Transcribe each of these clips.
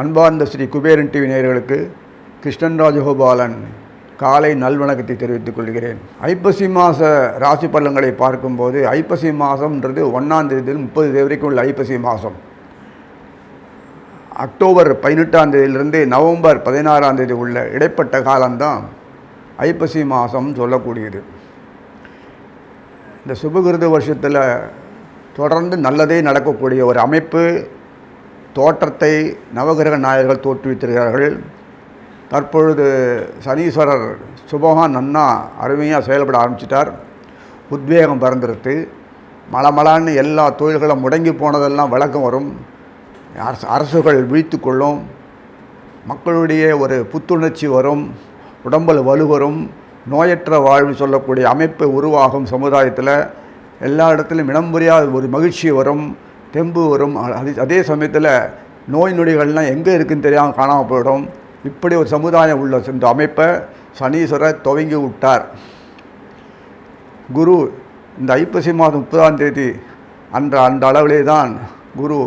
அன்பார்ந்த ஸ்ரீ குபேரன் டிவி நேயர்களுக்கு கிருஷ்ணன் ராஜகோபாலன் காலை நல்வணக்கத்தை தெரிவித்துக் கொள்கிறேன். ஐப்பசி மாத ராசி பலன்களை பார்க்கும்போது ஐப்பசி மாதம்ன்றது 1ஆம் தேதியில் 30 தேதி வரைக்கும் உள்ள ஐப்பசி மாதம். அக்டோபர் 18ஆம் தேதியிலிருந்து நவம்பர் 16ஆம் தேதி உள்ள இடைப்பட்ட காலம்தான் ஐப்பசி மாதம் சொல்லக்கூடியது. இந்த சுபகிருத வருஷத்தில் தொடர்ந்து நல்லதே நடக்கக்கூடிய ஒரு அமைப்பு தோற்றத்தை நவகிரக நாயகர்கள் தோற்றுவித்திருக்கிறார்கள். தற்பொழுது சனீஸ்வரர் சுபகான் நன்னா அருமையாக செயல்பட ஆரம்பிச்சிட்டார். உத்வேகம் பிறந்திருக்கு. மலமலான்னு எல்லா தொழில்களும் முடங்கி போனதெல்லாம் விளக்கம் வரும். அரசுகள் விழித்து கொள்ளும். மக்களுடைய ஒரு புத்துணர்ச்சி வரும். உடம்பில் வலு வரும். நோயற்ற வாழ்வு சொல்லக்கூடிய அமைப்பு உருவாகும். சமுதாயத்தில் எல்லா இடத்துலையும் இனம் புரியாத ஒரு மகிழ்ச்சி வரும், தெம்பு வரும். அதே சமயத்தில் நோய் நொடிகள்லாம் எங்கே இருக்குதுன்னு தெரியாமல் காணாமல் போயிடும். இப்படி ஒரு சமுதாயம் உள்ள இந்த அமைப்பை சனீஸ்வரர் துவங்கி விட்டார். குரு இந்த ஐப்பசி மாதம் 30ஆம் தேதி அந்த அளவிலே தான் குரு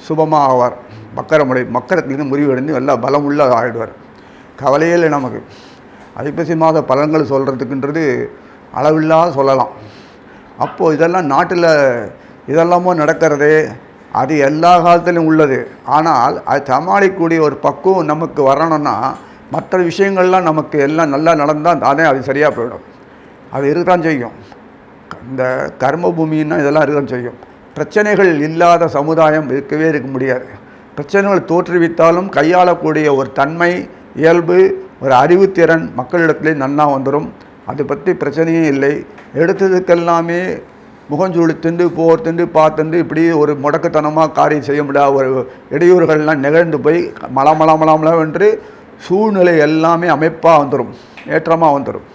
சுபமாக ஆவார். மக்கரத்திலிருந்து முறிவடைந்து எல்லாம் பலம் உள்ள ஆகிடுவார். கவலையே இல்லை நமக்கு. ஐப்பசி மாத பலன்கள் சொல்கிறதுக்குன்றது அளவில்லாத சொல்லலாம். அப்போது இதெல்லாம் நாட்டில் இதெல்லாமோ நடக்கிறது, அது எல்லா காலத்திலும் உள்ளது. ஆனால் அது சமாளிக்கக்கூடிய ஒரு பக்குவம் நமக்கு வரணும்னா மற்ற விஷயங்கள்லாம் நமக்கு எல்லாம் நல்லா நடந்தால் தானே அது சரியாக போயிடும். அது இருக்கத்தான் செய்யும். இந்த கர்ம பூமின்னா இதெல்லாம் இருக்கத்தான் செய்யும். பிரச்சனைகள் இல்லாத சமுதாயம் இருக்க முடியாது. பிரச்சனைகள் தோற்றுவித்தாலும் கையாளக்கூடிய ஒரு தன்மை, இயல்பு, ஒரு அறிவுத்திறன் மக்களிடத்திலே நன்னா வந்துடும். அதை பற்றி பிரச்சனையே இல்லை. எடுத்ததுக்கெல்லாமே முகஞ்சூடு திண்டு போர்த்துண்டு பார்த்துண்டு இப்படி ஒரு முடக்கத்தனமாக காரியம் செய்ய முடியாத ஒரு இடையூறுகள்லாம் நிகழ்ந்து போய் மலமலாம் என்று சூழ்நிலை எல்லாமே அமைப்பாக வந்துடும், ஏற்றமாக வந்துடும்.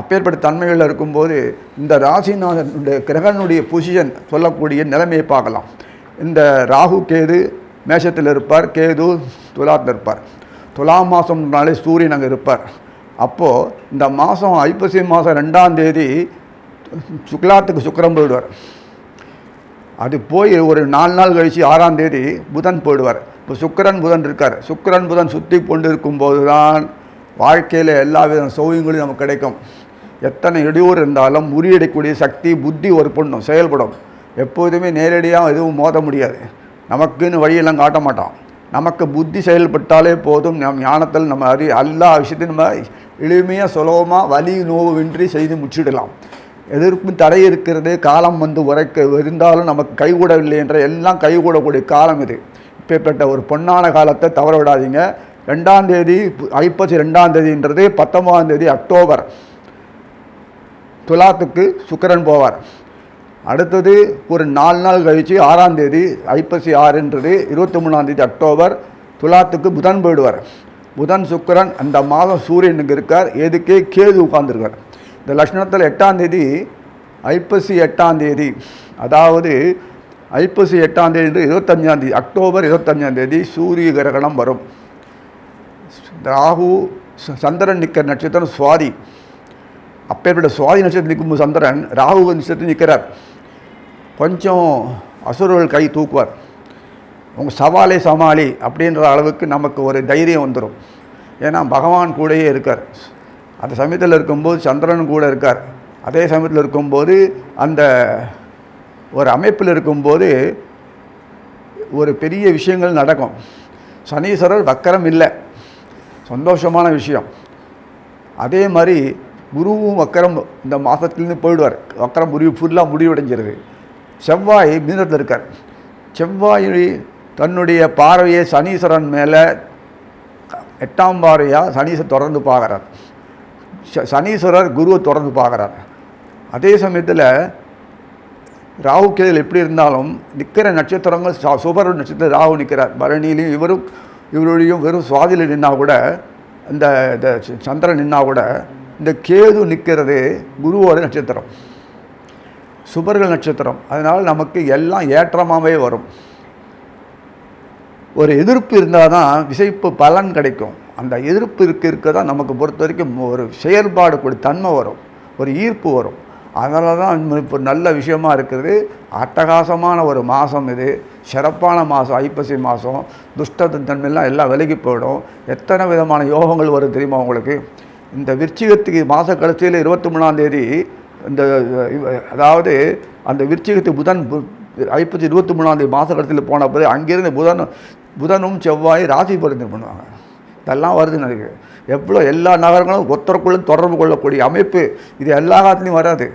அப்பேற்பட்ட தன்மைகளில் இருக்கும்போது இந்த ராசிநாதனுடைய கிரகனுடைய பொசிஷன் சொல்லக்கூடிய நிலைமையை பார்க்கலாம். இந்த ராகு கேது மேஷத்தில் இருப்பார், கேது துலாத்தில் இருப்பார். துலாம் மாதம்னாலே சூரியன் அங்கே இருப்பார். அப்போது இந்த மாதம் ஐப்பசி மாதம் 2ஆம் தேதி சுக்லாத்துக்கு சுக்கிரன் போயிடுவார். அது போய் ஒரு 4 நாள் கழித்து 6ஆம் தேதி புதன் போயிடுவார். இப்போ சுக்கிரன் புதன் இருக்கார். சுக்கிரன் புதன் சுற்றி கொண்டு இருக்கும்போது தான் வாழ்க்கையில் எல்லா வித சௌகரியங்களும் நமக்கு கிடைக்கும். எத்தனை இடையூறு இருந்தாலும் முறியடிக்கூடிய சக்தி புத்தி ஒரு பொண்ணும் செயல்படும். எப்போதுமே நேரடியாக எதுவும் மோத முடியாது. நமக்குன்னு வழியெல்லாம் காட்ட மாட்டோம். நமக்கு புத்தி செயல்பட்டாலே போதும். நம் ஞானத்தில் நம்ம எல்லா விஷயத்தையும் நம்ம எளிமையாக சுலபமாக வலி நோவின்றி செய்து முடிச்சிடலாம். எதிர்ப்பு தடை இருக்கிறது, காலம் வந்து உரைக்க இருந்தாலும் நமக்கு கைகூடவில்லை என்ற எல்லாம் கைகூடக்கூடிய காலம் இது. இப்பேற்பட்ட ஒரு பொன்னான காலத்தை தவற விடாதீங்க. 2ஆம் தேதி ஐப்பசி 2ஆம் தேதின்றது 19ஆம் தேதி அக்டோபர் துலாத்துக்கு சுக்கிரன் போவார். அடுத்தது ஒரு 4 நாள் கழித்து 6ஆம் தேதி ஐப்பசி 6ன்றது 23ஆம் தேதி அக்டோபர் துலாத்துக்கு புதன் போயிடுவார். புதன் சுக்கிரன் அந்த மாதம் சூரியனுக்கு இருக்கார். எதுக்கே கேது உட்கார்ந்துருக்கார். இந்த லக்ஷ்மணத்தில் 8ஆம் தேதி ஐப்பசி 8ஆம் தேதி, அதாவது ஐப்பசி 8ஆம் தேதி 25ஆம் தேதி அக்டோபர் 25ஆம் தேதி சூரிய கிரகணம் வரும். ராகு சந்திரன் நிற்கிற நட்சத்திரம் சுவாதி. அப்பேற்பட்ட சுவாதி நட்சத்திரம் நிற்கும் சந்திரன் ராகு நட்சத்திரம் நிற்கிறார். கொஞ்சம் அசுரர்கள் கை தூக்குவார். உங்கள் சவாலே சமாளி அப்படின்ற அளவுக்கு நமக்கு ஒரு தைரியம் வந்துடும். ஏன்னா பகவான் கூடயே இருக்கார். அந்த சமயத்தில் இருக்கும்போது சந்திரன் கூட இருக்கார். அதே சமயத்தில் இருக்கும்போது அந்த ஒரு அமைப்பில் இருக்கும்போது ஒரு பெரிய விஷயங்கள் நடக்கும். சனீஸ்வரர் வக்கரம் இல்லை, சந்தோஷமான விஷயம். அதே மாதிரி குருவும் வக்கரம் இந்த மாதத்துலேருந்து போயிடுவார். வக்கரம் ஃபுல்லாக முடிவடைஞ்சிருது. செவ்வாய் மீனத்தில் இருக்கார். செவ்வாய் தன்னுடைய பார்வையை சனீஸ்வரன் மேலே 8ஆம் பார்வையாக சனீஸ்வரர் தொடர்ந்து பார்க்குறார். சனீஸ்வரர் குருவை தொடர்ந்து பார்க்குறார். அதே சமயத்தில் ராகு கேது எப்படி இருந்தாலும் நிற்கிற நட்சத்திரங்கள் சுபர் நட்சத்திரம் ராகு நிற்கிறார். பரணியிலையும் இவருடையும் வெறும் சுவாதியில் நின்னால் கூட, இந்த சந்திரன் நின்னால் கூட, இந்த கேது நிற்கிறது குருவோட நட்சத்திரம், சுபர்கள் நட்சத்திரம். அதனால் நமக்கு எல்லாம் ஏற்றமாகவே வரும். ஒரு எதிர்ப்பு இருந்தால் தான் விசைப்பு பலன் கிடைக்கும். அந்த எதிர்ப்பு இருக்க தான் நமக்கு பொறுத்த வரைக்கும் ஒரு செயல்பாடு கூடிய தன்மை வரும், ஒரு ஈர்ப்பு வரும். அதனால தான் இப்போ நல்ல விஷயமா இருக்குது. அட்டகாசமான ஒரு மாதம் இது, சிறப்பான மாதம் ஐப்பசி மாதம். துஷ்டத்தன்மையெல்லாம் எல்லாம் விலகி போயிடும். எத்தனை விதமான யோகங்கள் வரும் தெரியுமா உங்களுக்கு? இந்த விருச்சிகத்துக்கு மாத கடைசியில் 23ஆம் தேதி இந்த அதாவது அந்த விருச்சிகத்துக்கு புதன் ஐப்பசி 23ஆம் தேதி மாத கடைசியில் போன பிறகு அங்கேருந்து புதனும் செவ்வாய் ராசி பரிந்து பண்ணுவாங்க. இதெல்லாம் வருது எனக்கு. எவ்வளோ எல்லா நகரங்களும் ஒருத்தருக்குள்ளும் தொடர்பு கொள்ளக்கூடிய அமைப்பு இது எல்லா காலத்துலேயும் வராது.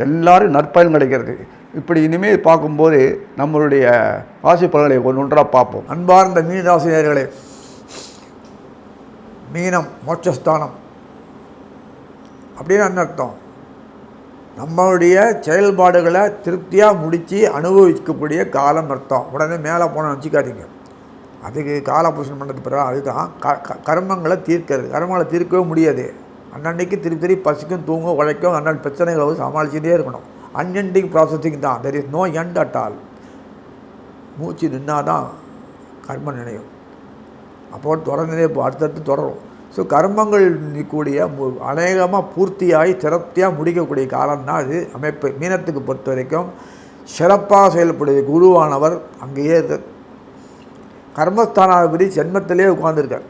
எல்லோரும் நற்பயன் கிடைக்கிறது. இப்படி இனிமேல் பார்க்கும்போது நம்மளுடைய ராசி பலன்களை ஒன்றாக பார்ப்போம். அன்பார்ந்த மீனராசினியர்களே, மீனம் மோட்சஸ்தானம் அப்படின்னு என்ன அர்த்தம்? நம்மளுடைய செயல்பாடுகளை திருப்தியாக முடித்து அனுபவிக்கக்கூடிய காலம் அர்த்தம். உடனே மேலே போன வச்சுக்காதீங்க. அதுக்கு காலபூஷணம் பண்ணுறது பிறகு அதுதான் கர்மங்களை தீர்க்கிறது. கர்மங்களை தீர்க்கவே முடியாது. அன்னன்னைக்கு திருப்பி பசிக்கும், தூங்கும், உழைக்கும், அன்னன் பிரச்சனைகளை சமாளிச்சுட்டே இருக்கணும். அன்எண்டிங் ப்ராசஸிங் தான். There is no end at all. மூச்சு நின்னால் தான் கர்மம் நினையும். அப்போது தொடர்ந்தே அடுத்தடுத்து தொடரும். ஸோ கர்மங்கள் கூடிய அநேகமாக பூர்த்தியாகி சிறப்தியாக முடிக்கக்கூடிய காலம்தான் அது அமைப்பு. மீனத்துக்கு பொறுத்த வரைக்கும் சிறப்பாக செயல்படுகிற குருவானவர் அங்கேயே கர்மஸ்தானாதிபதி ஜென்மத்திலே உட்கார்ந்துருக்கார்.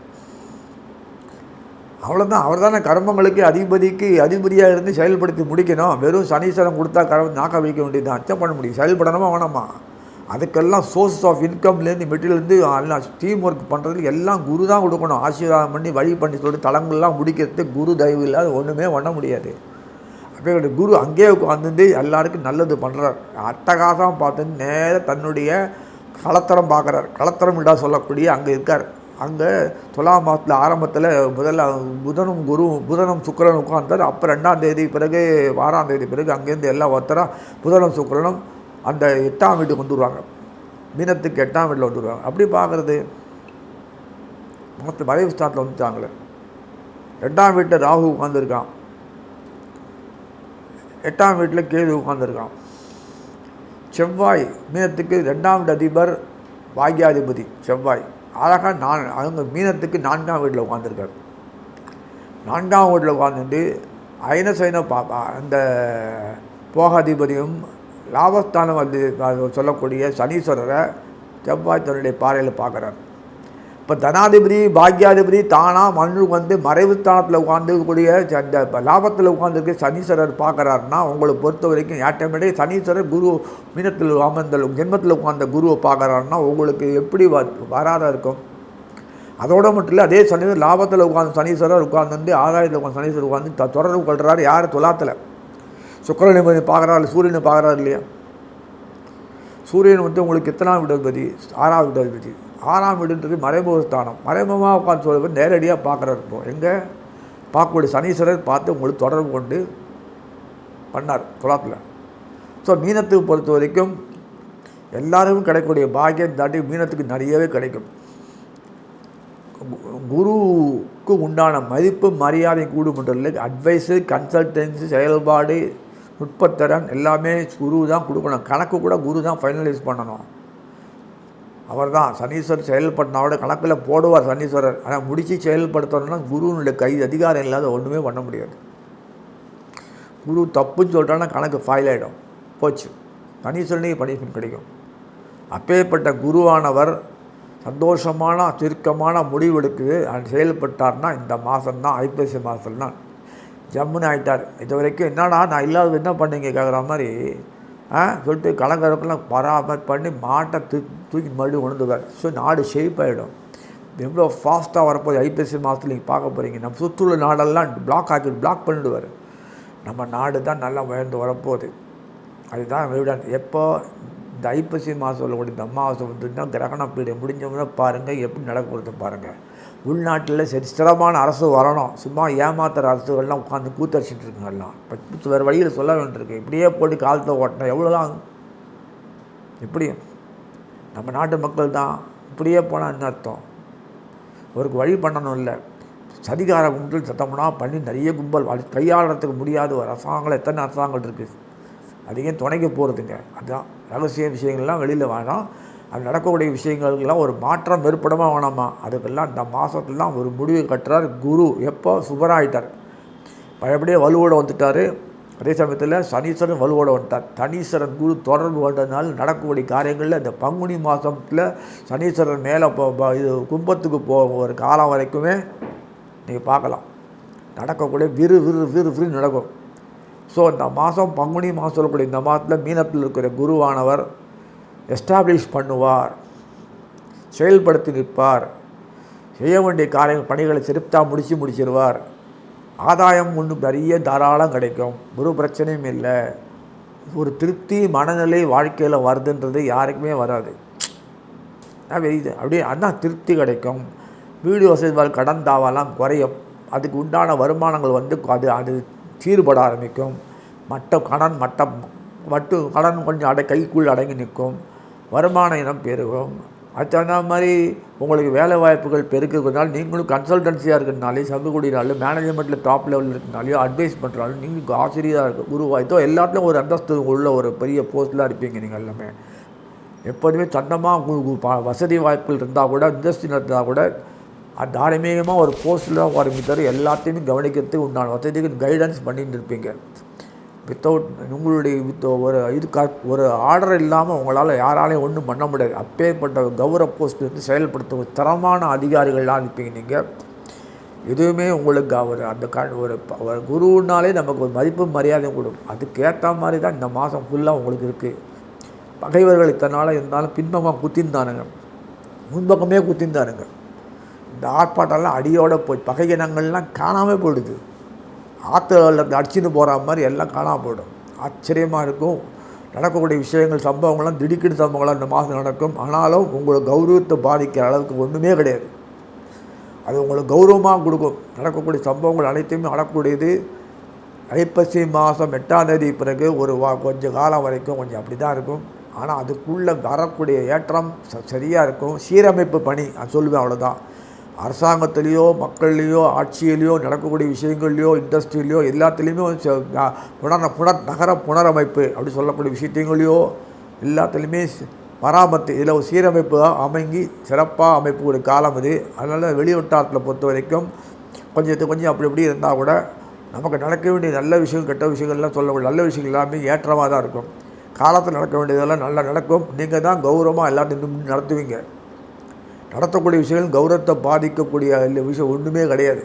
அவ்வளோதான். அவர் தானே கர்மங்களுக்கு அதிபதியாக இருந்து செயல்படுத்தி முடிக்கணும். வெறும் சனீஸ்வரம் கொடுத்தா நாக்க வைக்க வேண்டியது தான். அச்சம் பண்ண முடியும். செயல்படணுமா வேணாமா? அதுக்கெல்லாம் சோர்ஸ் ஆஃப் இன்கம்லேருந்து மெட்டீரியல்லேருந்து எல்லாம் டீம் ஒர்க் பண்ணுறதுக்கு எல்லாம் குரு தான் கொடுக்கணும். ஆசீர்வாதம் பண்ணி வழி பண்ணி சொல்லி தளங்கள்லாம் முடிக்கிறதுக்கு குரு தயவு இல்லாத ஒன்றுமே பண்ண முடியாது. அப்போ குரு அங்கேயே உட்காந்து எல்லாருக்கும் நல்லது பண்ணுறார். அட்டகாசம் பார்த்து நேராக தன்னுடைய களத்திரம் பார்க்குறார். களத்திரம் இடா சொல்லக்கூடிய அங்கே இருக்கார். அங்கே துலாம் மாதத்தில் ஆரம்பத்தில் முதல்ல புதனும் சுக்கிரனும் உட்கார்ந்தார். அப்போ 2ஆம் தேதி பிறகு 6ஆம் தேதி பிறகு அங்கேருந்து எல்லாம் ஒருத்தராக புதனும் சுக்கிரனும் அந்த 8ஆம் வீட்டுக்கு வந்துடுவாங்க. மீனத்துக்கு 8ஆம் வீட்டில் வந்துடுவாங்க. அப்படி பார்க்குறது மொத்த மறைவு ஸ்தானத்தில் வந்துட்டாங்களே. 2ஆம் வீட்டில் ராகு உட்காந்துருக்கான். 8ஆம் வீட்டில் கேது உட்காந்துருக்கான். செவ்வாய் மீனத்துக்கு 2ஆம் வீட்டு அதிபர் பாக்யாதிபதி செவ்வாய் அழகாக அவங்க மீனத்துக்கு 4ஆம் வீட்டில் உட்காந்துருக்கார். 4ஆம் வீட்டில் உட்காந்துட்டு ஐனசைன அந்த போகாதிபதியும் லாபஸ்தானம் வந்து சொல்லக்கூடிய சனீஸ்வரரை செவ்வாய் தன்னுடைய பாறையில் பார்க்குறார். இப்போ தனாதிபதி பாக்யாதிபதி தானாக மண்ணுக்கு வந்து மறைவு ஸ்தானத்தில் உட்காந்துக்கூடிய அந்த லாபத்தில் உட்காந்துருக்கு சனீஸ்வரர் பார்க்குறாருன்னா உங்களை பொறுத்த வரைக்கும் ஆட்டோமேட்டிக் சனீஸ்வரர் குரு மீனத்தில் அமர்ந்த ஜென்மத்தில் உட்கார்ந்த குருவை பார்க்குறாருன்னா உங்களுக்கு எப்படி வராத இருக்கும்? அதோடு மட்டும் இல்லை, அதே சனீஸ்வரர் லாபத்தில் உட்காந்து சனீஸ்வரர் உட்காந்து ஆதாயத்தில் உட்காந்து சனீஸ்வரர் உட்காந்து தொடர்பு கொள்கிறாரு. யார்? துலாத்தில் சுக்கிரனை பார்க்குறாரு, சூரியனை பார்க்குறாரு இல்லையா? சூரியன் வந்து உங்களுக்கு எத்தனாம் வீடு அதிபதி? 6ஆம் வீடு அதிபதி. 6ஆம் வீடுன்றது மறைமுக ஸ்தானம். மறைமுகமாக உட்காந்து சொல்லுவது நேரடியாக பார்க்குறாரு. இப்போ எங்கே பார்க்கக்கூடிய சனீஸ்வரர் பார்த்து உங்களுக்கு தொடர்பு கொண்டு பண்ணார் துலாத்தில். ஸோ மீனத்துக்கு பொறுத்த வரைக்கும் எல்லாருக்கும் கிடைக்கக்கூடிய பாக்கியம் தாண்டி மீனத்துக்கு நிறையவே கிடைக்கும். குருவுக்கு உண்டான மதிப்பு மரியாதை கூடும் மட்டும் இல்லை, அட்வைஸு, கன்சல்டன்சி, செயல்பாடு, நுட்பத்திறன் எல்லாமே குரு தான் கொடுக்கணும். கணக்கு கூட குரு தான் ஃபைனலைஸ் பண்ணணும். அவர் தான் சனீஸ்வரர் செயல்படுத்தினாவோட கணக்கில் போடுவார் சனீஸ்வரர். ஆனால் முடித்து செயல்படுத்தணும்னா குருவினுடைய கை அதிகாரம் இல்லாத ஒன்றுமே பண்ண முடியாது. குரு தப்புன்னு சொல்லிட்டான்னா கணக்கு ஃபைல் ஆகிடும், போச்சு. சனீஸ்வரனுக்கு பனிஷ்மெண்ட் கிடைக்கும். அப்பேற்பட்ட குருவானவர் சந்தோஷமான சுருக்கமான முடிவெடுக்குது செயல்பட்டார்னா இந்த மாதம்தான் ஐப்பசி மாதம்தான் ஜம்முன்னு ஆகிட்டார். இது வரைக்கும் என்னடா நான் இல்லாத என்ன பண்ணீங்க கேட்குற மாதிரி சொல்லிட்டு கலங்கரப்பெல்லாம் பராமரி பண்ணி மாட்டை தூக்கி மறுபடியும் உணர்ந்துவார். ஸோ நாடு ஷேப்பாகிடும். எவ்வளோ ஃபாஸ்ட்டாக வரப்போகுது ஐப்பசி மாதத்தில் நீங்கள் பார்க்க போகிறீங்க. நம்ம சுற்றுள்ள நாடெல்லாம் பிளாக் பண்ணிவிடுவார். நம்ம நாடு தான் நல்லா உயர்ந்து வரப்போகுது. அதுதான் விட எப்போ இந்த ஐப்பசி மாதம் சொல்லக்கூடிய இந்த அமாவாசை வந்துன்னா கிரகண பீரியட் முடிஞ்சோம்னா பாருங்கள் எப்படி நடக்க போகிறது பாருங்கள். உள்நாட்டில் ஸ்திரமான அரசு வரணும். சும்மா ஏமாத்துகிற அரசுகள்லாம் உட்காந்து கூத்தரிச்சிட்டு இருக்குங்கெல்லாம். இப்போ வேறு வழியில் சொல்ல வேண்டியிருக்கு. இப்படியே போட்டு காலத்தை ஓட்டினா எவ்வளோதான்? எப்படியும் நம்ம நாட்டு மக்கள் தான் இப்படியே போனால் என்ன அர்த்தம்? அவருக்கு வழி பண்ணணும். இல்லை சதிகார கும்பல் சத்தம்னா பண்ணி நிறைய கும்பல் கையாளுறதுக்கு முடியாத ஒரு அரசாங்கம். எத்தனை அரசாங்கம் இருக்குது? அதிகம் துணைக்க போகிறதுங்க. அதுதான் ரகசிய விஷயங்கள்லாம் வெளியில் வேணாம். அது நடக்கக்கூடிய விஷயங்களுக்கெல்லாம் ஒரு மாற்றம் ஏற்படமா வேணாமா, அதுக்கெல்லாம் இந்த மாதத்துலாம் ஒரு முடிவு கட்டுறார் குரு. எப்போ சுபராயிட்டார், பழையபடியே வலுவோடு வந்துட்டார். அதே சமயத்தில் சனீஸ்வரன் வலுவோடு வந்துட்டார். சனீஸ்வரன் குரு தொடர்பு வந்ததுனால நடக்கக்கூடிய காரியங்களில் இந்த பங்குனி மாதத்தில் சனீஸ்வரன் மேலே இது கும்பத்துக்கு ஒரு காலம் வரைக்குமே நீங்கள் பார்க்கலாம் நடக்கக்கூடிய விறு நடக்கும். ஸோ இந்த மாதம் பங்குனி மாதம் சொல்லக்கூடிய இந்த மாதத்தில் மீனத்தில் இருக்கிற குருவானவர் எஸ்டாப்ளிஷ் பண்ணுவார், செயல்படுத்தி நிற்பார், செய்ய வேண்டிய பணிகளை சிறப்பாக முடிச்சிடுவார். ஆதாயம் ஒன்று நிறைய தாராளம் கிடைக்கும், ஒரு பிரச்சனையும் இல்லை. ஒரு திருப்தி மனநிலை வாழ்க்கையில் வருதுன்றது யாருக்குமே வராது. இது அப்படியே அதான் திருப்தி கிடைக்கும். வீடு வசதி கடன் தாவெல்லாம் குறையும், அதுக்கு உண்டான வருமானங்கள் வந்து அது சீர்பட ஆரம்பிக்கும். கடன் கொஞ்சம் கைக்குள் அடங்கி நிற்கும், வருமான இனம் பெருகும். அது தகுந்த மாதிரி உங்களுக்கு வேலை வாய்ப்புகள் பெருக்கிறதுனால நீங்களும் கன்சல்டன்சியாக இருக்கிறதுனாலே, சங்கக்கூடினாலும் மேனேஜ்மெண்ட்டில் டாப் லெவலில் இருக்கிறதுனாலையோ அட்வைஸ் பண்ணுறாலும் நீங்கள் ஆசிரியராக இருக்கும் குருவாய்த்தோ எல்லாத்துலேயும் ஒரு அந்தஸ்து உள்ள ஒரு பெரிய போஸ்ட்லாம் இருப்பீங்க. நீங்கள் எல்லாமே எப்போதுமே சொந்தமாக வசதி வாய்ப்புகள் இருந்தால் கூட, இண்டஸ்ட்ரி இருந்தால் கூட தாராளமாக ஒரு போஸ்ட்டில் ஆரம்பித்தார். எல்லாத்தையுமே கவனிக்கிறதுக்கு உண்டான வசதிக்கு கைடன்ஸ் பண்ணிட்டு இருப்பீங்க. உங்களுடைய ஒரு ஆர்டர் இல்லாமல் உங்களால் யாராலையும் ஒன்றும் பண்ண முடியாது. அப்பேற்பட்ட கௌரவ போஸ்ட் வந்து செயல்படுத்த ஒரு தரமான அதிகாரிகள்லாம் இருப்பீங்க. நீங்கள் எதுவுமே உங்களுக்கு ஒரு குருனாலே நமக்கு ஒரு மதிப்பு மரியாதையும் கொடுக்கும். அதுக்கேற்ற மாதிரி தான் இந்த மாதம் ஃபுல்லாக உங்களுக்கு இருக்குது. பகைவர்கள் இத்தனால இருந்தாலும் பின்பமாக குத்திருந்தானுங்க, முன்பக்கமே குத்திருந்தானுங்க. இந்த ஆர்ப்பாட்டம்லாம் அடியோடு போய் பகையினங்கள்லாம் காணாமல் போயிடுது. ஆற்றுல அடிச்சுன்னு போகிற மாதிரி எல்லாம் காணாமல் போயிடும். ஆச்சரியமாக இருக்கும். நடக்கக்கூடிய விஷயங்கள் சம்பவங்கள்லாம் திடுக்கிடு சம்பவங்கள்லாம் இந்த மாதம் நடக்கும். ஆனாலும் உங்களுக்கு கௌரவத்தை பாதிக்கிற அளவுக்கு ஒன்றுமே கிடையாது. அது உங்களுக்கு கௌரவமாக கொடுக்கும். நடக்கக்கூடிய சம்பவங்கள் அனைத்தையுமே நடக்கக்கூடியது ஐப்பசி மாதம் 8ஆம் தேதி பிறகு கொஞ்சம் காலம் வரைக்கும் கொஞ்சம் அப்படி தான் இருக்கும். ஆனால் அதுக்குள்ளே வரக்கூடிய ஏற்றம் சரியாக இருக்கும். சீரமைப்பு பணி அது சொல்லுவேன், அவ்வளோதான். அரசாங்கத்திலேயோ மக்கள்லேயோ ஆட்சியிலையோ நடக்கக்கூடிய விஷயங்கள்லையோ இண்டஸ்ட்ரியிலையோ எல்லாத்துலேயுமே நகர புனரமைப்பு அப்படி சொல்லக்கூடிய விஷயத்தைங்களையோ எல்லாத்துலேயுமே பராமரித்து இதில் ஒரு சீரமைப்பு அமைங்கி சிறப்பாக அமைப்புக்கூடிய காலம் இது. அதனால் வெளிவட்டாரத்தில் பொறுத்த வரைக்கும் கொஞ்சம் அப்படி இப்படி இருந்தால் கூட நமக்கு நடக்க வேண்டிய நல்ல விஷயம் கெட்ட விஷயங்கள்லாம் சொல்லக்கூடிய நல்ல விஷயங்கள் எல்லாமே ஏற்றமாக தான் இருக்கும். காலத்தில் நடக்க வேண்டியதெல்லாம் நல்லா நடக்கும். நீங்கள் தான் கௌரவமாக எல்லாத்தையும் நடத்துவீங்க. நடத்தக்கூடிய விஷயங்கள் கௌரவத்தை பாதிக்கக்கூடிய விஷயம் ஒன்றுமே கிடையாது.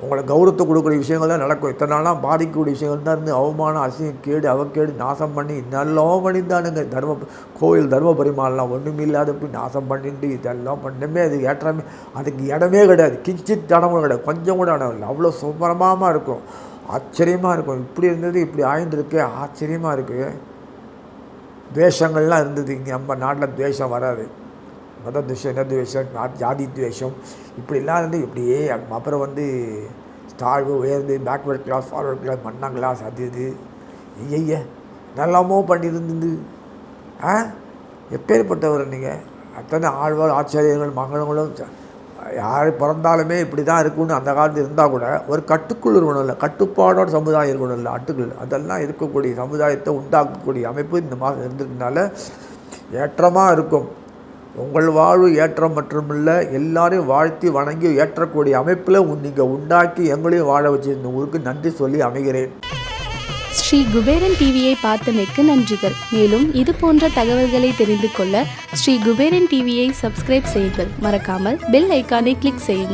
உங்களை கௌரவத்தை கொடுக்கக்கூடிய விஷயங்கள் தான் நடக்கும். இத்தனை நாளாக பாதிக்கக்கூடிய விஷயங்கள் தான் இருந்து அவமானம், அசிங்கம், கேடு, அவக்கேடு, நாசம் பண்ணி இதெல்லாம் பண்ணியிருந்தானுங்க. கோயில் தர்ம பரிமாறலாம் ஒன்றுமே இல்லாத போய் நாசம் பண்ணிட்டு இதெல்லாம் பண்ணமே அது ஏற்றமே அதுக்கு இடமே கிடையாது. கிஞ்சித் இடமும் கிடையாது, கொஞ்சம் கூட இடம் இல்லை. அவ்வளோ சுபரமாக இருக்கும், ஆச்சரியமாக இருக்கும். இப்படி இருந்தது இப்படி ஆய்ந்துருக்கு, ஆச்சரியமாக இருக்குது. துவேஷங்கள்லாம் இருந்தது. இங்கே நம்ம நாட்டில் துவேஷம் வராது. மத துவேஷம், இன துவேஷம், ஜாதி துவேஷம் இப்படிலாம் இருந்து இப்படியே அப்புறம் வந்து தாழ்வு உயர்ந்து பேக்வர்ட் கிளாஸ், ஃபார்வர்ட் கிளாஸ், மண்ணாங் கிளாஸ், அது இது நல்லாமோ பண்ணியிருந்தது. எப்பேற்பட்டவர் நீங்கள்? அத்தனை ஆழ்வார் ஆச்சாரியர்கள் மகன்களும் யார் பிறந்தாலுமே இப்படி தான் இருக்குன்னு அந்த காலத்தில் இருந்தால் கூட ஒரு கட்டுக்குள் இருக்கணும் இல்லை, கட்டுப்பாடோட சமுதாயம் இருக்கணும் இல்லை, அட்டுக்குள் அதெல்லாம் இருக்கக்கூடிய சமுதாயத்தை உண்டாக்கக்கூடிய அமைப்பு இந்த மாதம் இருந்ததுனால ஏற்றமாக இருக்கும். உங்கள் வாழ்வு ஏற்றம் மட்டுமில்ல, எல்லாரையும் வாழ்த்தி வணங்கி ஏற்றக்கூடிய அமைப்பில் நீங்கள் உண்டாக்கி எங்களையும் வாழ வச்சிருந்த ஊருக்கு நன்றி சொல்லி அமைகிறேன். ஸ்ரீ குபேரன் டிவியை பார்த்தமைக்கு நன்றிகள். மேலும் இது போன்ற தகவல்களை தெரிந்து கொள்ள ஸ்ரீ குபேரன் டிவியை சப்ஸ்கிரைப் செய்யுங்கள். மறக்காமல் பெல் ஐக்கானை கிளிக் செய்யுங்கள்.